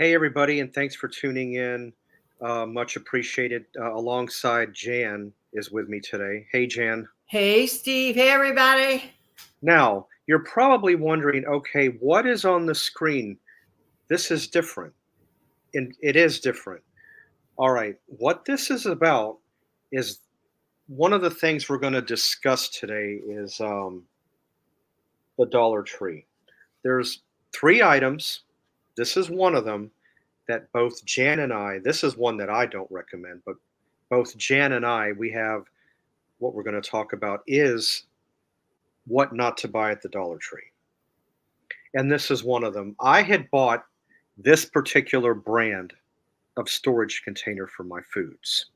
Hey, everybody, and thanks for tuning in. Much appreciated. Alongside Jan is with me today. Hey, Jan. Hey, Steve. Hey, everybody. Now, you're probably wondering, okay, what is on the screen? This is different, and it is different. All right, what this is about is one of the things we're going to discuss today is the Dollar Tree. There's three items. This is one of them that both Jan and I, this is one that I don't recommend, but both Jan and I, we have what we're going to talk about is what not to buy at the Dollar Tree. And this is one of them. I had bought this particular brand of storage container for my foods.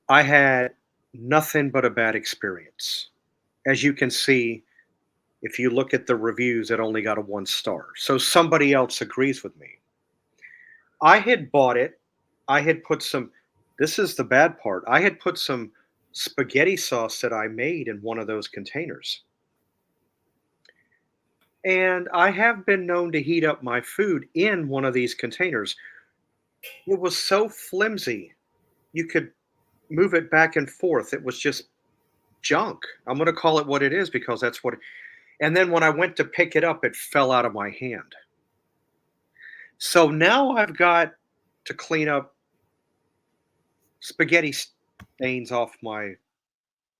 I had nothing but a bad experience. As you can see, if you look at the reviews, it only got a 1 star. So somebody else agrees with me. I had bought it. I had put some this is the bad part. I had put some spaghetti sauce that I made in one of those containers. And I have been known to heat up my food in one of these containers. It was so flimsy. You could move it back and forth. It was just junk. I'm going to call it what it is because that's what. And then when I went to pick it up, it fell out of my hand. So now I've got to clean up spaghetti stains off my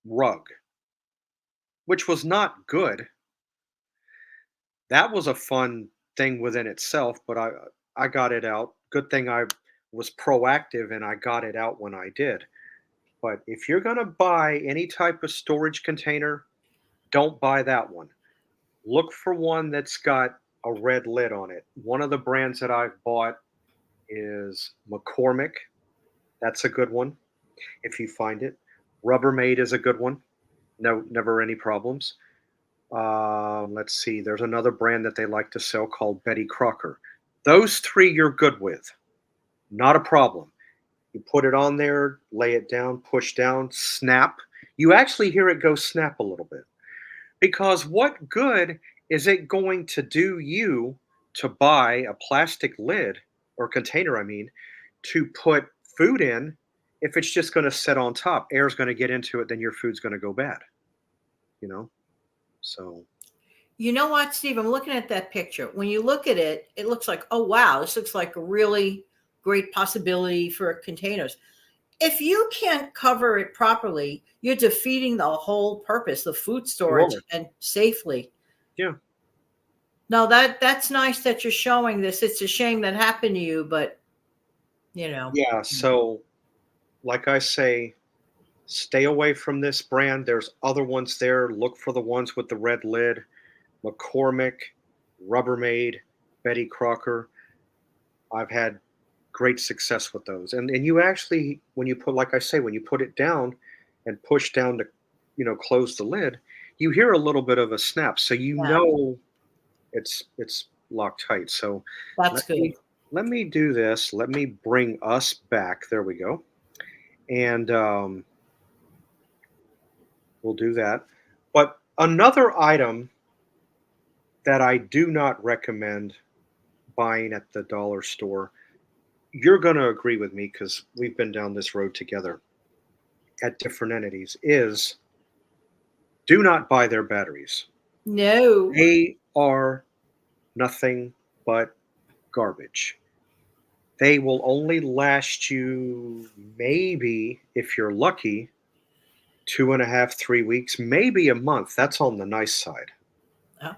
rug, which was not good. That was a fun thing within itself, but I got it out. Good thing I was proactive and I got it out when I did. But if you're going to buy any type of storage container, don't buy that one. Look for one that's got a red lid on it. One of the brands that I've bought is McCormick. That's a good one if you find it. Rubbermaid is a good one. No, never any problems. Let's see. There's another brand that they like to sell called Betty Crocker. Those three you're good with. Not a problem. You put it on there, lay it down, push down, snap. You actually hear it go snap a little bit. Because what good is it going to do you to buy a plastic lid or container, I mean, to put food in if it's just going to sit on top? Air's going to get into it, then your food's going to go bad, you know? So, You know what, Steve? I'm looking at that picture. When you look at it, it looks like, oh, wow, this looks like a really great possibility for containers. If you can't cover it properly, you're defeating the whole purpose of food you storage are. and safely. Yeah. No, that's nice that you're showing this. It's a shame that happened to you, but you know. Yeah. So, like I say, stay away from this brand. There's other ones there. Look for the ones with the red lid. McCormick, Rubbermaid, Betty Crocker. I've had great success with those. And you actually, when you put, like I say, when you put it down and push down to, close the lid, you hear a little bit of a snap. So you Yeah, know it's locked tight. So that's let good. me let me do this. Let me bring us back. There we go. And we'll do that. But another item that I do not recommend buying at the dollar store, you're going to agree with me because we've been down this road together at different entities, is do not buy their batteries. No. They are nothing but garbage. They will only last you maybe, if you're lucky, 2.5, 3 weeks, maybe a month. That's on the nice side. Oh,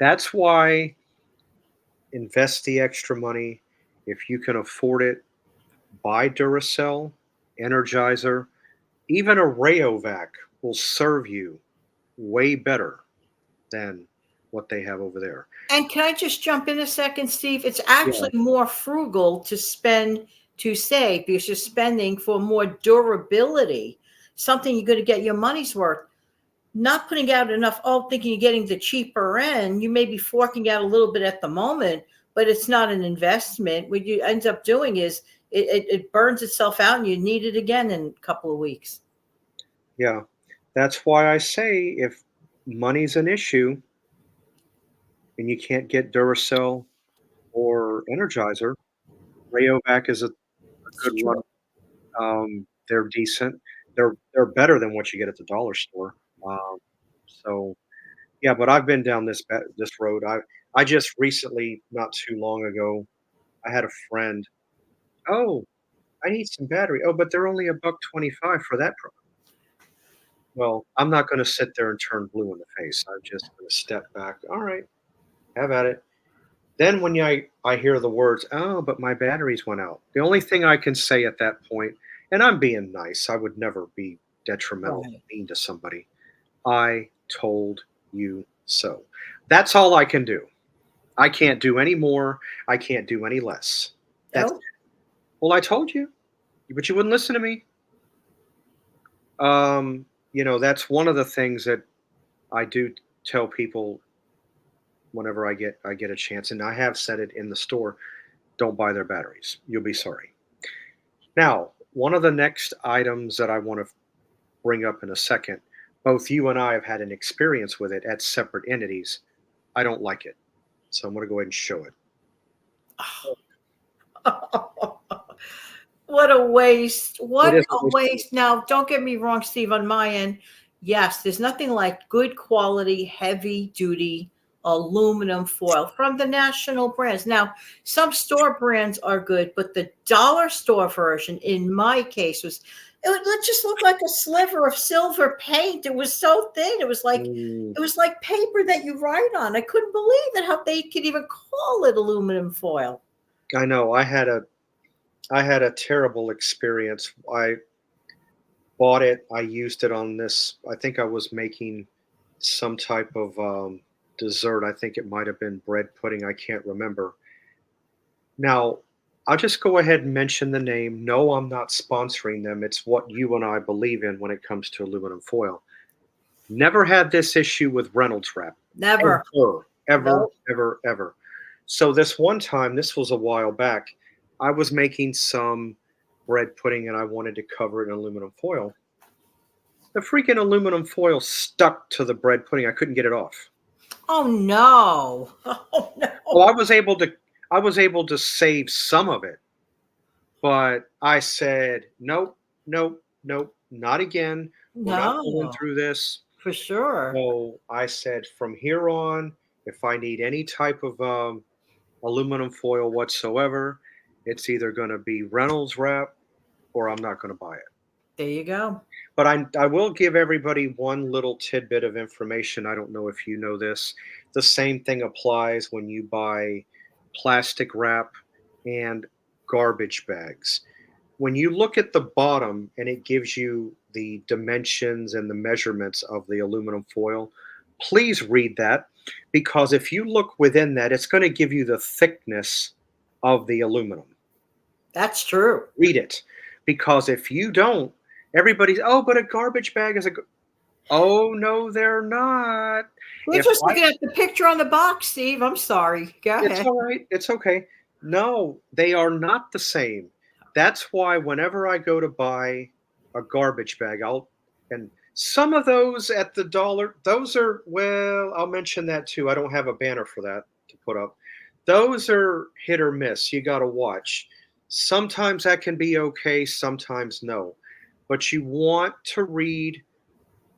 That's why invest the extra money. If you can afford it, buy Duracell, Energizer, even a Rayovac will serve you way better than what they have over there. and can I just jump in a second, Steve? It's Yeah, actually more frugal to spend to save because you're spending for more durability, something you're going to get your money's worth. Not putting out enough, oh, thinking you're getting the cheaper end. You may be forking out a little bit at the moment, but it's not an investment. What you end up doing is it burns itself out and you need it again in a couple of weeks. yeah. That's why I say if money's an issue and you can't get Duracell or Energizer. Rayovac is a It's good one. true. They're decent. They're better than what you get at the dollar store. Um, so yeah, but I've been down this road. I just recently, not too long ago, I had a friend. Oh, I need some battery. Oh, but they're only a buck 25 for that. Well, I'm not going to sit there and turn blue in the face. I'm just going to step back. All right, have at it. Then when I hear the words, "Oh, but my batteries went out." The only thing I can say at that point, and I'm being nice, I would never be detrimental, Right. mean to somebody. I told you so. That's all I can do. I can't do any more. I can't do any less. That's Oh, well, I told you, but you wouldn't listen to me. That's one of the things that I do tell people whenever I get a chance, and I have said it in the store. Don't buy their batteries. You'll be sorry. Now, one of the next items that I want to bring up in a second, both you and I have had an experience with it at separate entities. I don't like it. So I'm going to go ahead and show it. what a waste. It What is a a waste of waste. Now, don't get me wrong, Steve, on my end. Yes, there's nothing like good quality, heavy duty aluminum foil from the national brands. Now, some store brands are good, but the dollar store version, in my case, it just looked like a sliver of silver paint. It was so thin. Mm, It was like paper that you write on. I couldn't believe it how they could even call it aluminum foil. I know. I had a terrible experience. I bought it. I used it on this. I think I was making some type of dessert. I think it might have been bread pudding. I can't remember. Now, I'll just go ahead and mention the name. No, I'm not sponsoring them. It's what you and I believe in when it comes to aluminum foil. Never had this issue with Reynolds wrap. Never. Ever, ever, No. ever, ever. So this one time, this was a while back, I was making some bread pudding and I wanted to cover it in aluminum foil. The freaking aluminum foil stuck to the bread pudding. I couldn't get it off. Oh no. Oh Well, no. I was able to save some of it, but I said, "Nope, nope, nope, not again. We're not going No, through this." for sure. So I said, "From here on, if I need any type of aluminum foil whatsoever, it's either going to be Reynolds wrap or I'm not going to buy it." There you go. But I will give everybody one little tidbit of information. I don't know if you know this. The same thing applies when you buy plastic wrap and garbage bags. When you look at the bottom and it gives you the dimensions and the measurements of the aluminum foil, please read that, because if you look within that, it's going to give you the thickness of the aluminum. That's true. Read it, because if you don't, everybody's, oh, but a garbage bag is oh no, they're not. We're If just I looking at the picture on the box, Steve. I'm sorry. Go It's ahead. all right. It's okay. No, they are not the same. That's why whenever I go to buy a garbage bag, and some of those at the dollar, those are, well, I'll mention that too. I don't have a banner for that to put up. Those are hit or miss. You got to watch. Sometimes that can be okay, sometimes no. But you want to read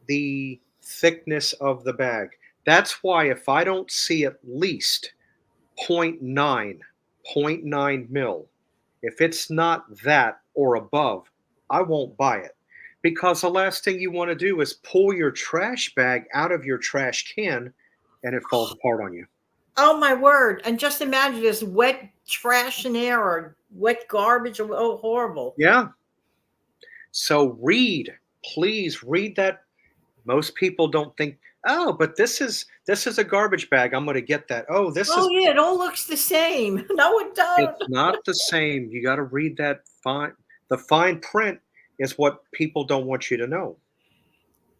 the thickness of the bag. That's why if I don't see at least point 0.9, point 0.9 mil. If it's not that or above, I won't buy it. Because the last thing you want to do is pull your trash bag out of your trash can and it falls apart on you. Oh my word. And just imagine there's wet trash in there or wet garbage. Oh, horrible. Yeah. So please read that. Most people don't think, oh, but this is a garbage bag. I'm going to get that. Oh, this Oh is yeah, it all looks the same. No, it don't. it's not the same. You got to read that fine. The fine print is what people don't want you to know.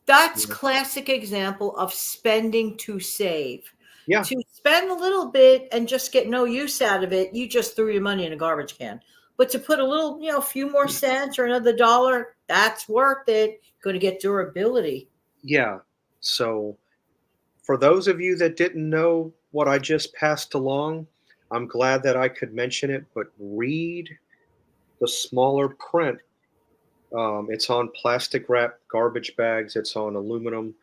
That's Yeah. classic example of spending to save. Yeah. To spend a little bit and just get no use out of it, you just threw your money in a garbage can. But to put a little, a few more cents or another dollar, that's worth it. Going to get durability. Yeah. So, for those of you that didn't know what I just passed along, I'm glad that I could mention it, but read the smaller print. It's on plastic wrap garbage bags. It's on aluminum.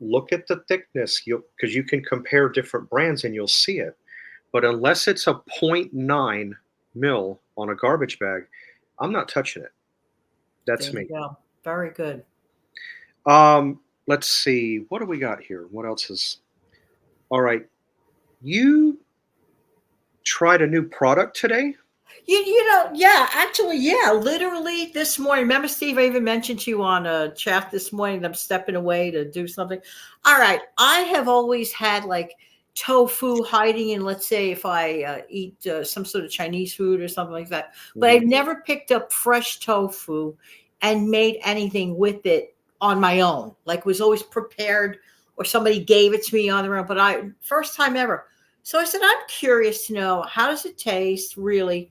Look at the thickness, you because you can compare different brands and you'll see it. But unless it's a point 0.9 mil on a garbage bag, I'm not touching it. There That's you me. go. Very good. Let's see. What do we got here? What else is all right? You tried a new product today? Yeah, actually, yeah, literally this morning. Remember, Steve, I even mentioned to you on a chat this morning that I'm stepping away to do something. All right, I have always had like tofu hiding in, let's say, if I eat some sort of Chinese food or something like that. But Mhm. I've never picked up fresh tofu and made anything with it on my own. Like, was always prepared or somebody gave it to me on their own. But I, first time ever. So I said, I'm curious to know, how does it taste really?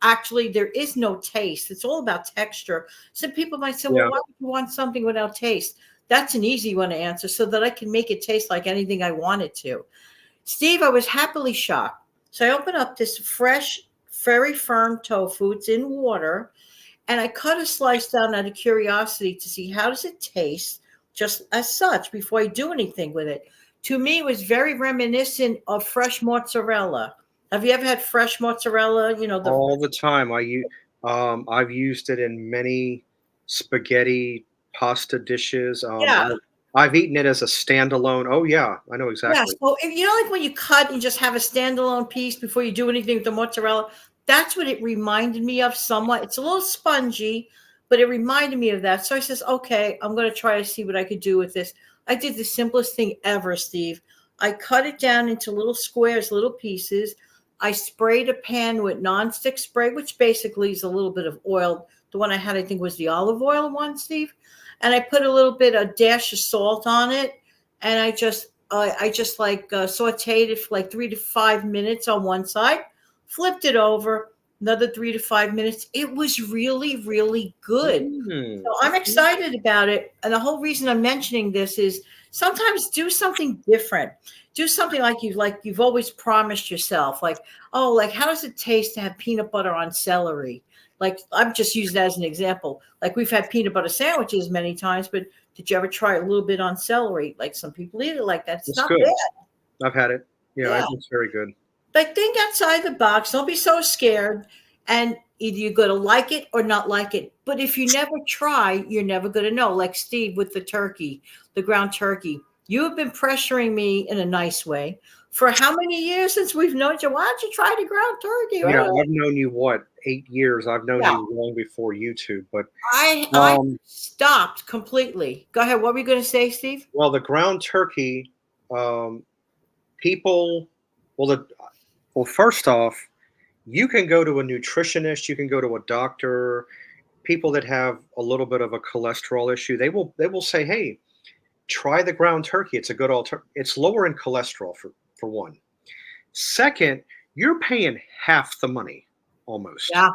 Actually, there is no taste. It's all about texture. Some people might say, well, Yeah. why would you want something without taste? That's an easy one to answer so that I can make it taste like anything I want it to. Steve, I was happily shocked. So I opened up this fresh, very firm tofu. It's in water. And I cut a slice down out of curiosity to see how does it taste just as such before I do anything with it. To me, it was very reminiscent of fresh mozzarella. Have you ever had fresh mozzarella? You know, the All the time. I've used it in many spaghetti, pasta dishes. yeah. I've eaten it as a standalone. Oh yeah, I know Yeah, exactly. so if, like when you cut and just have a standalone piece before you do anything with the mozzarella, that's what it reminded me of somewhat. It's a little spongy, but it reminded me of that. So I says, okay, I'm going to try to see what I could do with this. I did the simplest thing ever, Steve. I cut it down into little squares, little pieces. I sprayed a pan with nonstick spray, which basically is a little bit of oil. The one I had, I think, was the olive oil one, Steve. And I put a little bit, a dash of salt on it, and I just like sauteed it for like 3 to 5 minutes on one side, flipped it over, another 3 to 5 minutes. It was really, really good. So I'm Okay. excited about it. And the whole reason I'm mentioning this is sometimes do something different. Do something like you've always promised yourself. Like, oh, like how does it taste to have peanut butter on celery? Like I'm just using that as an example. Like we've had peanut butter sandwiches many times, but did you ever try a little bit on celery? Like some people eat it like that. It's It's not bad. good. I've had it. Yeah, Yeah. it's very good. Like think outside the box. Don't be so scared. And either you're going to like it or not like it. But if you never try, you're never going to know. Like Steve with the turkey, the ground turkey. You have been pressuring me in a nice way for how many years since we've known you? Why don't you try the ground turkey? Yeah, Oh, I've known you what, 8 years. I've known yeah. you long before YouTube. But I um, stopped completely. Go ahead. What were you going to say, Steve? well, the ground turkey, um, people, well, first off, you can go to a nutritionist, you can go to a doctor, people that have a little bit of a cholesterol issue, they will say, "Hey, try the ground turkey. It's a good alternative. It's lower in cholesterol for one. Second, you're paying half the money almost. Yeah.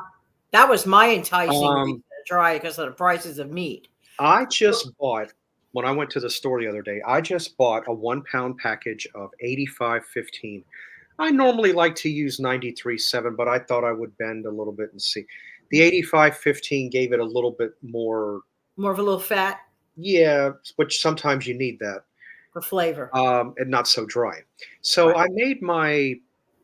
That was my enticing reason Um, to try because of the prices of meat. I just bought when I went to the store the other day. I just bought a 1 pound package of 8515. I normally like to use 93.7, but I thought I would bend a little bit and see. The 8515 gave it a little bit more, More of a little fat yeah, which sometimes you need that, for flavor. and not so dry. So Right. I made my,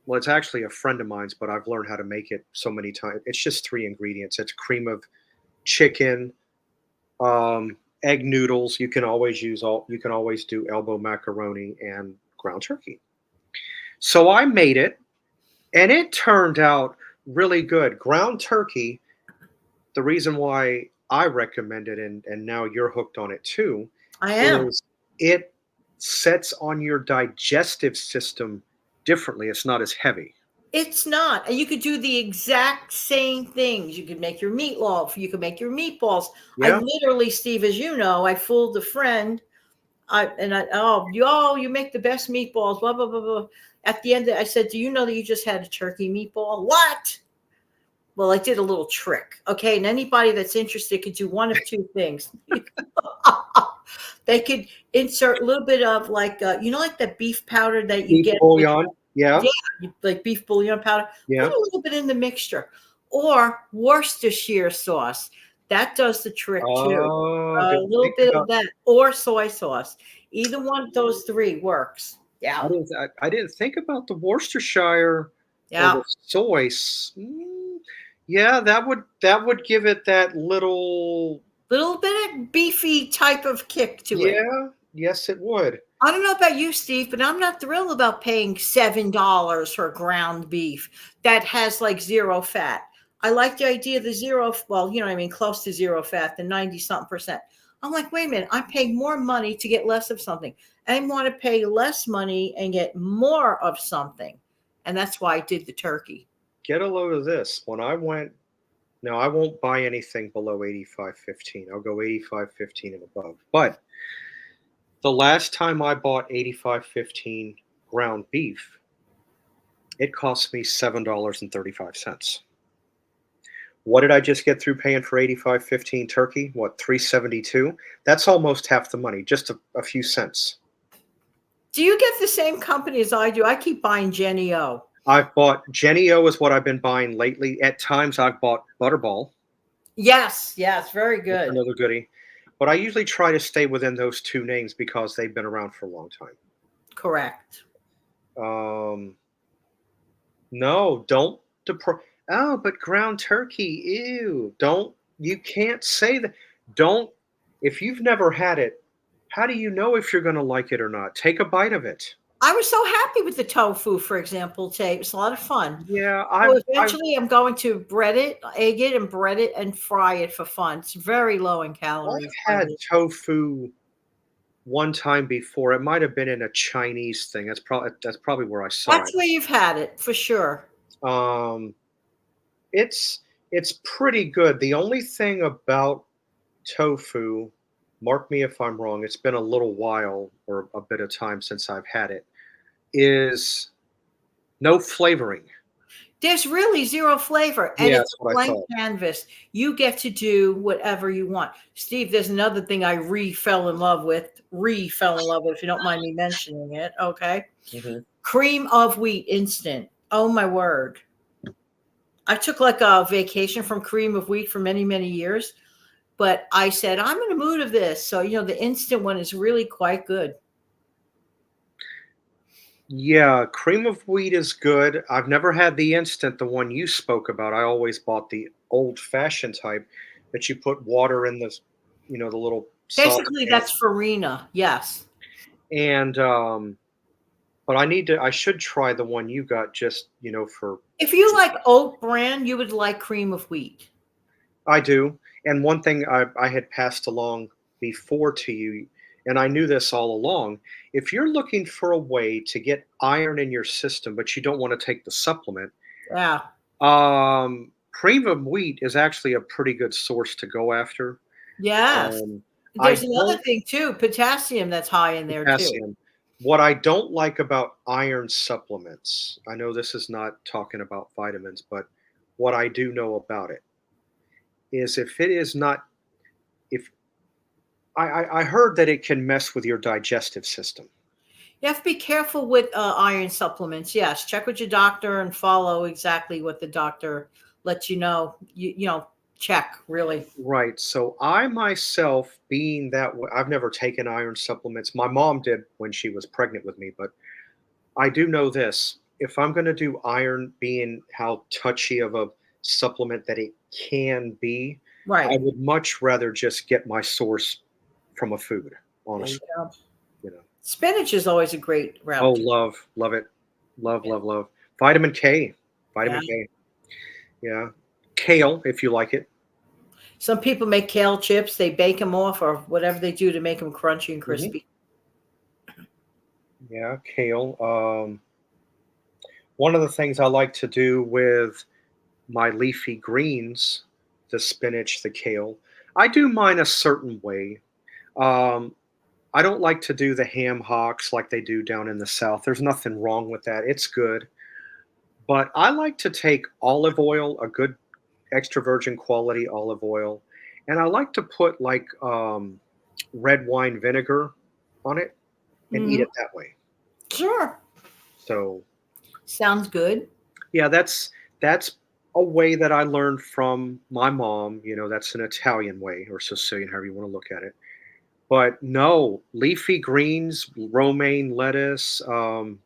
well, it's actually a friend of mine's, but I've learned how to make it so many times. It's just three ingredients. It's cream of chicken, egg noodles. You can always do elbow macaroni and ground turkey. So I made it and it turned out really good. Ground turkey, the reason why I recommend it, and now you're hooked on it too, I am. is it sets on your digestive system differently. It's not as heavy. It's not. And you could do the exact same things. You could make your meatloaf. You could make your meatballs. I Yeah, literally, Steve, as you know, I fooled a friend. Oh, you make the best meatballs. Blah blah blah blah. At the end, I said, "Do you know that you just had a turkey meatball?" What? Well, I did a little trick. Okay, and anybody that's interested could do one of two things. They could insert a little bit of like like the beef powder that you beef get with bouillon. Yeah, Yeah, like beef bouillon powder. Put yeah. a little bit in the mixture, or Worcestershire sauce. That does the trick too. Oh, A didn't little think bit of about. that, or soy sauce. Either one of those three works. I Yeah, didn't. I didn't think about the Worcestershire or yeah. the soy. Yeah, that would give it that little. Little bit of beefy type of kick to it. Yeah, yes, it would. I don't know about you, Steve, but I'm not thrilled about paying $7 for ground beef that has like zero fat. I like the idea of the zero, well, you know what I mean, close to zero fat, the 90 something percent. I'm like, wait a minute, I'm paying more money to get less of something. I want to pay less money and get more of something. And that's why I did the turkey. Get a load of this. When I went, now I won't buy anything below 85.15. I'll go 85.15 and above. But the last time I bought 85.15 ground beef, it cost me $7.35. What did I just get through paying for 85.15 turkey? What, 372? That's almost half the money, just a few cents. Do you get the same company as I do? I keep buying Jenny O. I've bought Jenny O is what I've been buying lately. At times I've bought Butterball. Yes, yes, very That's good. another goodie. But I usually try to stay within those two names because they've been around for a long time. Correct. Um, no, don't oh, but ground turkey, ew. Don't you can't say that. Don't if you've never had it, how do you know if you're gonna like it or not? Take a bite of it. I was so happy with the tofu, for example, today. It was a lot of fun. Yeah, So I've eventually I'm going to bread it, egg it, and bread it and fry it for fun. It's very low in calories, I've by had the way. tofu one time before. It might have been in a Chinese thing. That's probably where I saw That's it. where you've had it for sure. Um, it's pretty good. The only thing about tofu, mark me if I'm wrong, it's been a little while or a bit of time since I've had it, is no flavoring. There's really zero flavor, and Yeah, it's that's a what I blank thought. canvas. You get to do whatever you want. Steve, there's another thing I fell in love with, if you don't mind me mentioning it. Okay. Mhm. Cream of wheat instant. Oh my word. I took like a vacation from cream of wheat for many, many years, but I said, I'm in the mood of this. So, the instant one is really quite good. Yeah, cream of wheat is good. I've never had the instant, the one you spoke about. I always bought the old-fashioned type that you put water in the little Basically, saucepan. that's farina. Yes. And but I should try the one you got for If you like oat bran, you would like cream of wheat. I do. And one thing I had passed along before to you, and I knew this all along, if you're looking for a way to get iron in your system, but you don't want to take the supplement, Yeah. premium wheat is actually a pretty good source to go after. Yes. Um, There's I another don't thing too, potassium that's high in there too. potassium. What I don't like about iron supplements, I know this is not talking about vitamins, but what I do know about it is if it is not if I heard that it can mess with your digestive system. You have to be careful with iron supplements. Yes, check with your doctor and follow exactly what the doctor lets you know. Check really. Right. So I myself, being that I've never taken iron supplements. My mom did when she was pregnant with me, but I do know this. If I'm going to do iron, being how touchy of a supplement that it can be, I Right. would much rather just get my source from a food, There you honestly. go. You know. Spinach is always a great Oh, route to. love it. Love, Yeah. love, love. Vitamin K. Yeah. Vitamin K. Yeah. Kale, if you like it. Some people make kale chips. They bake them off or whatever they do to make them crunchy and Mhm. crispy. Yeah, kale. One of the things I like to do with my leafy greens, the spinach, the kale, I do mine a certain way. Um, I don't like to do the ham hocks like they do down in the South. There's nothing wrong with that. It's good. But I like to take olive oil, a good extra virgin quality olive oil, and I like to put like red wine vinegar on it and eat Hmm. it that way. Sure. So, Sounds good. Yeah, that's a way that I learned from my mom. That's an Italian way or Sicilian, however you want to look at it. But no, leafy greens, romaine lettuce,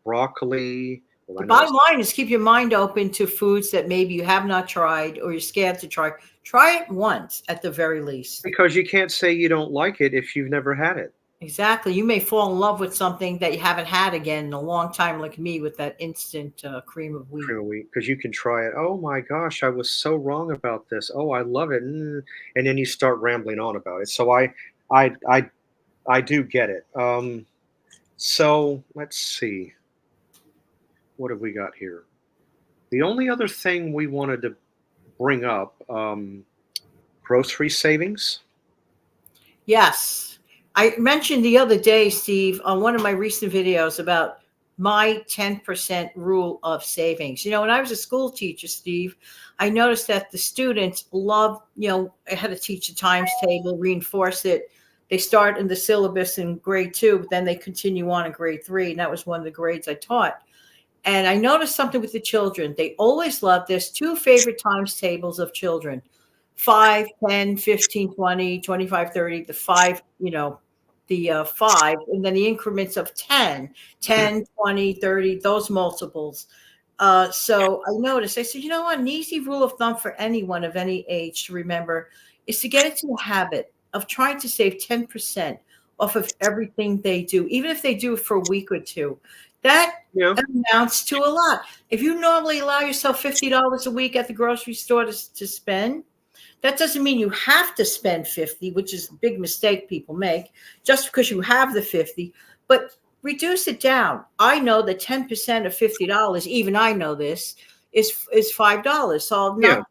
broccoli. Well, The I know bottom it's line is keep your mind open to foods that maybe you have not tried or you're scared to try. Try it once at the very least. because you can't say you don't like it if you've never had it. Exactly. You may fall in love with something that you haven't had again in a long time, like me with that instant cream of wheat. Cream of wheat, because you can try it. Oh my gosh, I was so wrong about this. Oh, I love it. And then you start rambling on about it. So I, I, I do get it. So let's see. What have we got here? The only other thing we wanted to bring up, grocery savings. Yes. I mentioned the other day, Steve, on one of my recent videos about my 10% rule of savings. When I was a school teacher, Steve, I noticed that the students love, I had to teach a times table, reinforce it. They start in the syllabus in grade 2, but then they continue on in grade 3. And that was one of the grades I taught. And I noticed something with the children. They always love, there's two favorite times tables of children: 5, 10, 15, 20, 25, 30. The 5, the 5, and then the increments of 10, 10, 20, 30, those multiples. So I noticed, I said, you know what? An easy rule of thumb for anyone of any age to remember is to get into a habit of trying to save 10% off of everything they do, even if they do it for a week or two. That Yeah, amounts to a lot. If you normally allow yourself $50 a week at the grocery store to spend, that doesn't mean you have to spend 50, which is a big mistake people make, just because you have the 50, but reduce it down. I know that 10% of $50, even I know this, is $5. So I'll yeah, knock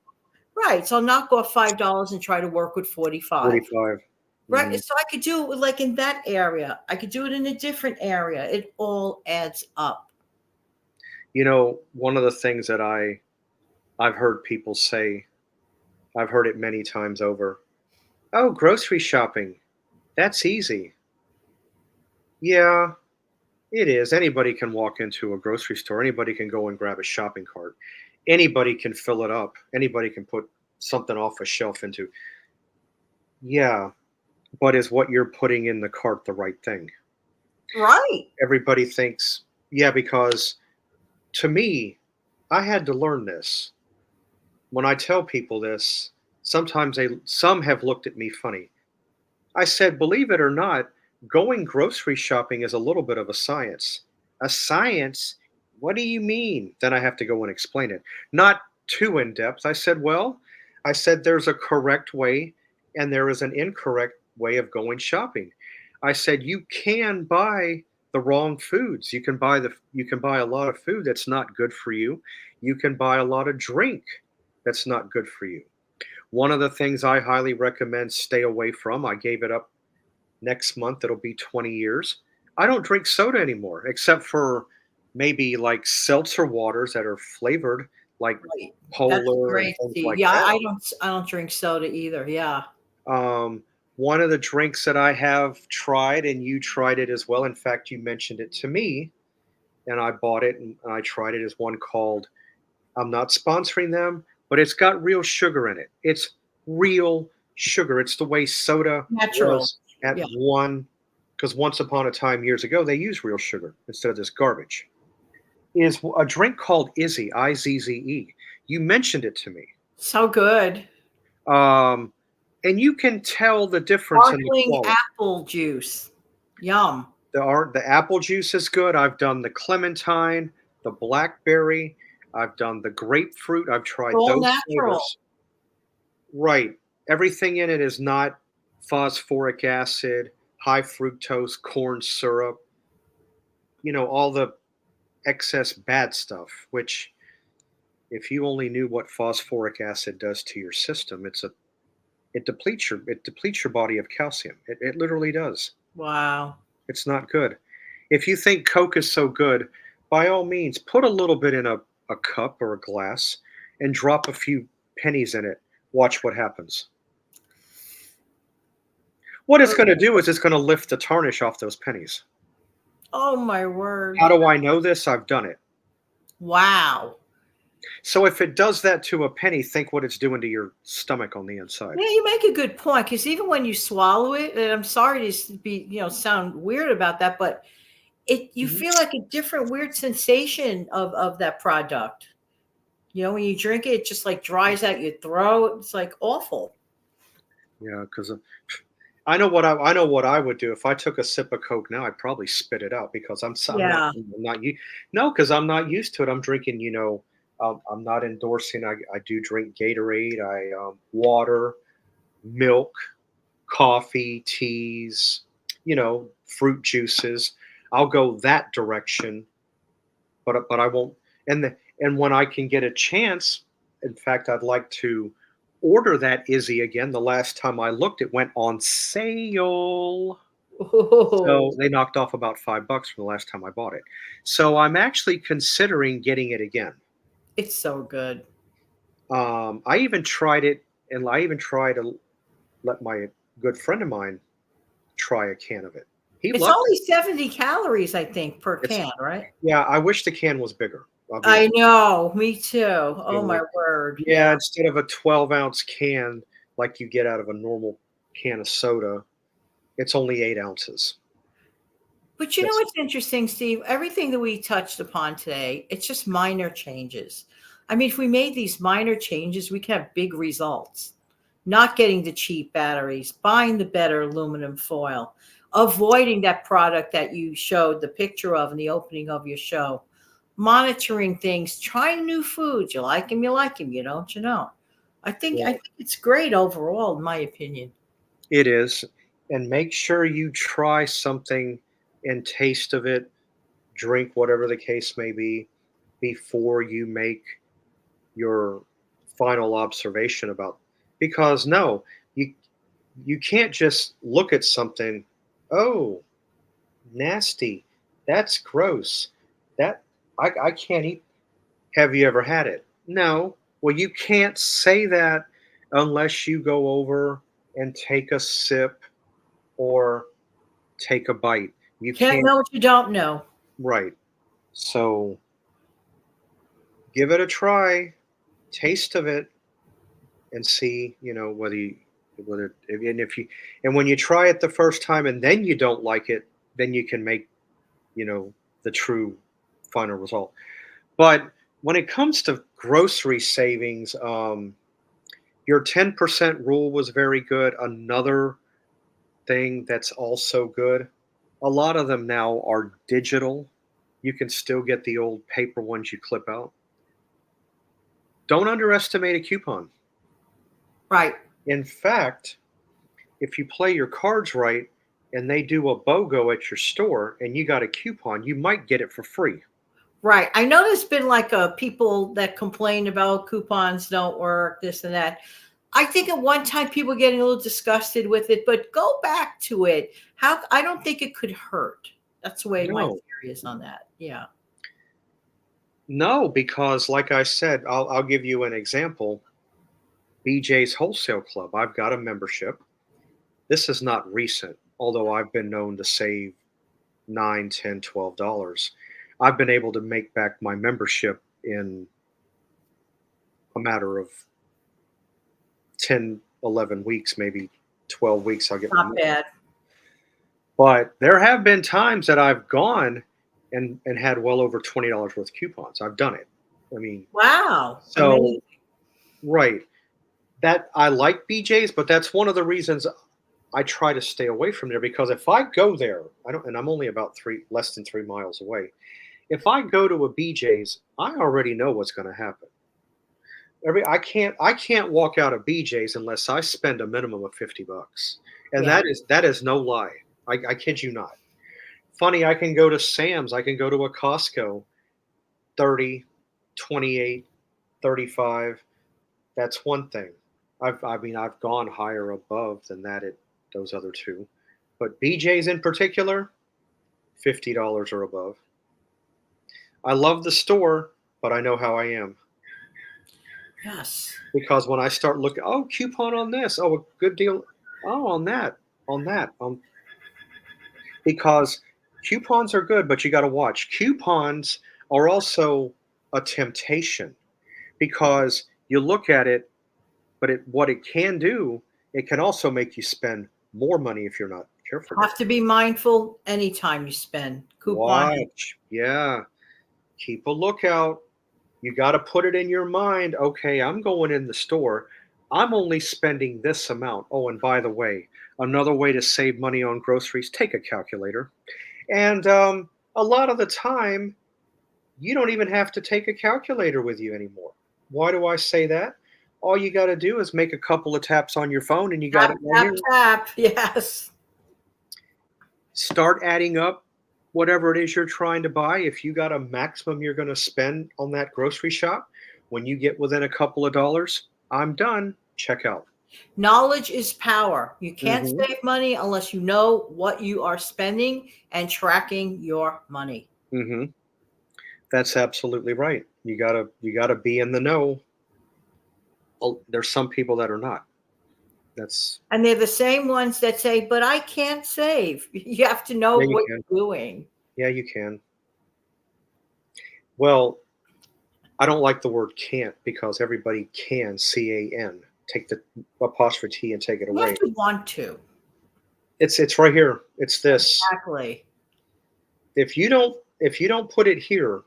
right. So I'll knock off $5 and try to work with 45. 45. Right. Mhm. So I could do it like in that area. I could do it in a different area. It all adds up. One of the things that I've heard people say, I've heard it many times over. Oh, grocery shopping. That's easy. Yeah, it is. Anybody can walk into a grocery store. Anybody can go and grab a shopping cart. Anybody can fill it up. Anybody can put something off a shelf into. Yeah, but is what you're putting in the cart the right thing? Right. Everybody thinks, yeah, because to me, I had to learn this. When I tell people this, sometimes some have looked at me funny. I said, believe it or not, going grocery shopping is a little bit of a science. A science? What do you mean? Then I have to go and explain it. Not too in depth. I said there's a correct way and there is an incorrect way of going shopping. I said you can buy the wrong foods. You can buy a lot of food that's not good for you. You can buy a lot of drink that's not good for you. One of the things I highly recommend stay away from, I gave it up next month, it'll be 20 years. I don't drink soda anymore, except for maybe like seltzer waters that are flavored, like Right. That's Polar and great, things Steve. like Yeah, that. I don't drink soda either. Yeah. Um, one of the drinks that I have tried, and you tried it as well. In fact, you mentioned it to me, and I bought it and I tried it. Is one called, I'm not sponsoring them, but it's got real sugar in it. It's real sugar. It's the way soda Natural. was at Yeah. one, because once upon a time years ago, they used real sugar instead of this garbage. Is a drink called Izzy, Izze. You mentioned it to me. So good. Um, and you can tell the difference in the Sparkling quality. apple juice. Yum. The apple juice is good. I've done the clementine, the blackberry. I've done the grapefruit. I've tried All those natural. flavors. Right. Everything in it is not phosphoric acid, high fructose corn syrup, all the excess bad stuff, which if you only knew what phosphoric acid does to your system, it depletes your body of calcium. It literally does. Wow. It's not good. If you think Coke is so good, by all means, put a little bit in a cup or a glass and drop a few pennies in it. Watch what happens. What it's going to do is it's going to lift the tarnish off those pennies. Oh my How word. do I know this? I've done it. Wow. So if it does that to a penny, think what it's doing to your stomach on the inside. Yeah, you make a good point because even when you swallow it, and I'm sorry to be, sound weird about that, but you Mhm. feel like a different weird sensation of that product. When you drink it, it just like dries out your throat. It's like awful. Yeah, because I know what I would do if I took a sip of Coke now. I'd probably spit it out because Yeah. I'm not you no, because I'm not used to it. I'm drinking, I'm not endorsing. I do drink Gatorade, water, milk, coffee, teas, fruit juices. I'll go that direction, but I won't. And when I can get a chance, in fact, I'd like to order that Izzy again. The last time I looked, it went on sale. Oh, So they knocked off about $5 from the last time I bought it. So I'm actually considering getting it again. it's so good. I even tried it, and I even tried to let my good friend of mine try a can of it. He It's loved only it. 70 calories, I think, per It's can, right? Yeah, I wish the can was bigger. I'll be I honest. know, me too. Oh So, my word. yeah, Yeah. instead of a 12-ounce can like you get out of a normal can of soda, it's only 8 ounces. But you know That's what's interesting, Steve? Everything that we touched upon today, it's just minor changes. I mean, if we made these minor changes, we could have big results. Not getting the cheap batteries, buying the better aluminum foil, avoiding that product that you showed the picture of in the opening of your show, monitoring things, trying new foods. You like them, you like them. You don't, you know. I think it's great overall, in my opinion. It is, and make sure you try something and taste of it, drink whatever the case may be, before you make your final observation about, because no, you you can't just look at something, "Oh, nasty. That's gross. That I can't eat." Have you ever had it? No. Well, you can't say that unless you go over and take a sip or take a bite. You Can't can't. know what you don't know. Right. So give it a try, taste of it, and see, and if you, and when you try it the first time and then you don't like it, then you can make, you know, the true final result. But when it comes to grocery savings, your 10% rule was very good. Another thing that's also good, a lot of them now are digital. You can still get the old paper ones you clip out. Don't underestimate a coupon. Right. In fact, if you play your cards right and they do a BOGO at your store and you got a coupon, you might get it for free. Right. I know there's been like people that complain about coupons don't work, this and that. I think at one time people were getting a little disgusted with it, but go back to it. How I don't think it could hurt. That's the way my No, theory is on that. Yeah. no, because like I said, I'll give you an example. BJ's Wholesale Club. I've got a membership. This is not recent, although I've been known to save 9, 10, $12. I've been able to make back my membership in a matter of 10, 11 weeks, maybe 12 weeks. I'll get my Not money. bad. But there have been times that I've gone and had well over $20 worth of coupons. I've done it. I mean, Wow. Amazing. so right. That I like BJ's, but that's one of the reasons I try to stay away from there, because if I go there, I don't, and I'm only about less than 3 miles away. If I go to a BJ's, I already know what's going to happen. I can't walk out of BJ's unless I spend a minimum of $50, and Yeah. that is no lie. I kid you not. Funny, I can go to Sam's, I can go to a Costco, 30, 28, 35. That's one thing. I mean, I've gone higher above than that at those other two, but BJ's in particular, $50 or above. I love the store, but I know how I am, Yes. because when I start looking, oh, coupon on this, oh, a good deal, oh, on that, because coupons are good, but you got to watch. Coupons are also a temptation because you look at it, but what it can do, it can also make you spend more money if you're not careful with Have it. to be mindful anytime you spend couponing. Watch. Yeah. Keep a lookout. You got to put it in your mind. Okay, I'm going in the store. I'm only spending this amount. Oh, and by the way, another way to save money on groceries, take a calculator. And a lot of the time, you don't even have to take a calculator with you anymore. Why do I say that? All you got to do is make a couple of taps on your phone and you got Tap, it right tap, here. tap. Yes. Start adding up whatever it is you're trying to buy. If you got a maximum you're going to spend on that grocery shop, when you get within a couple of dollars, I'm done. Check out. Knowledge is power. You can't Hmm. save money unless you know what you are spending and tracking your money. Hmm. That's absolutely right. You gotta be in the know. There's some people that are not. That's And they're the same ones that say, but I can't save. You have to know Yeah, you what can. you're doing. Yeah, you can. Well, I don't like the word can't because everybody can, CAN. Take the apostrophe T and take it You have away. to want to. It's right here. It's this. Exactly. If you don't put it here,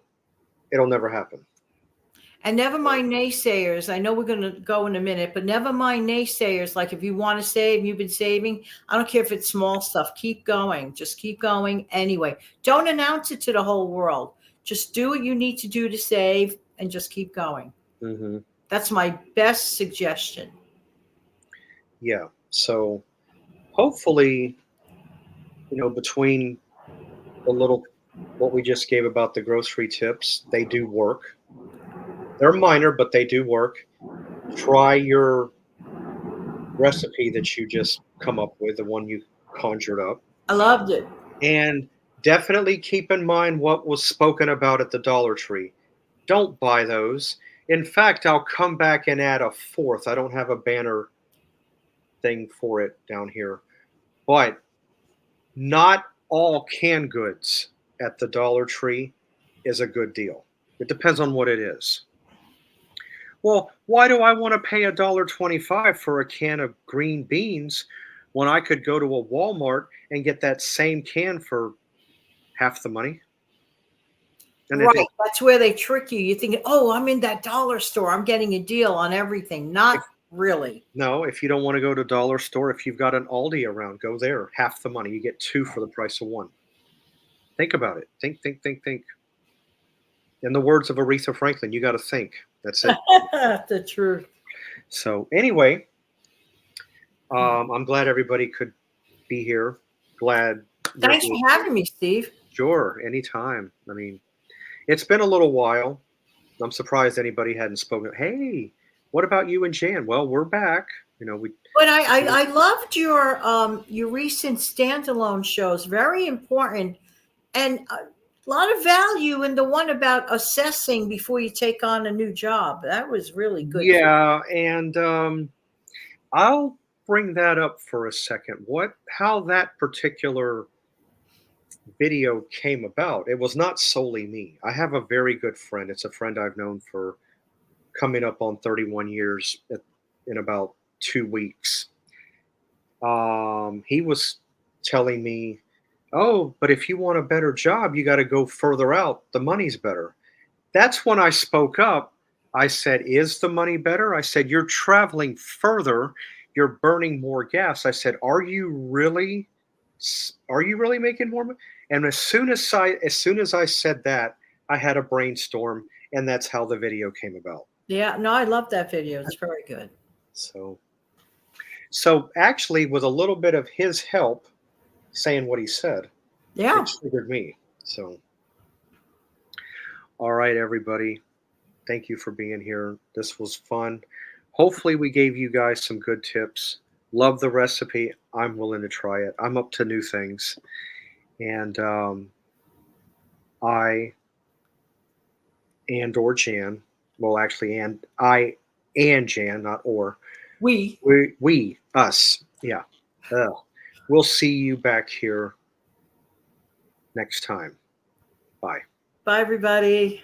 it'll never happen. And never So, mind naysayers. I know we're going to go in a minute, but never mind naysayers. Like if you want to save, you've been saving. I don't care if it's small stuff. Keep going. Just keep going anyway. Don't announce it to the whole world. Just do what you need to do to save and just keep going. mhm, That's my best suggestion. yeah. So hopefully, between the little what we just gave about the grocery tips, they do work. They're minor, but they do work. Try your recipe that you just come up with, the one you conjured up. I loved it. And definitely keep in mind what was spoken about at the Dollar Tree. Don't buy those. In fact, I'll come back and add a fourth. I don't have a banner thing for it down here. But not all canned goods at the Dollar Tree is a good deal. It depends on what it is. Well, why do I want to pay $1.25 for a can of green beans when I could go to a Walmart and get that same can for half the money? And Right. That's where they trick you. You're thinking, oh, I'm in that dollar store. I'm getting a deal on everything. if Not really. no, if you don't want to go to dollar store, if you've got an Aldi around, go there. Half the money. You get two for the price of one. Think about it. Think, think, think, think. In the words of Aretha Franklin, you got to think. That's it. The truth. So anyway, I'm glad everybody could be here. Glad you're Thanks here for too. having me, Steve. Sure, anytime. I mean, it's been a little while. I'm surprised anybody hadn't spoken. Hey, what about you and Jan? Well, we're back. We But I loved your recent standalone shows. Very important and a lot of value in the one about assessing before you take on a new job. That was really good. yeah, and I'll bring that up for a second. How that particular video came about. It was not solely me. I have a very good friend. It's a friend I've known for coming up on 31 years in about 2 weeks. He was telling me, "Oh, but if you want a better job, you got to go further out. The money's better." That's when I spoke up. I said, "Is the money better?" I said, "You're traveling further. You're burning more gas." I said, Are you really making more money?" And as soon as I said that, I had a brainstorm, and that's how the video came about. Yeah, no, I love that video. It's very good. So so actually, with a little bit of his help saying what he said, it Yeah. triggered me. So, all right, everybody. Thank you for being here. This was fun. Hopefully, we gave you guys some good tips. Love the recipe. I'm willing to try it. I'm up to new things. And I or Jan, well, actually, and I and Jan, not or, We us, yeah. Uh, we'll see you back here next time. Bye. Bye everybody.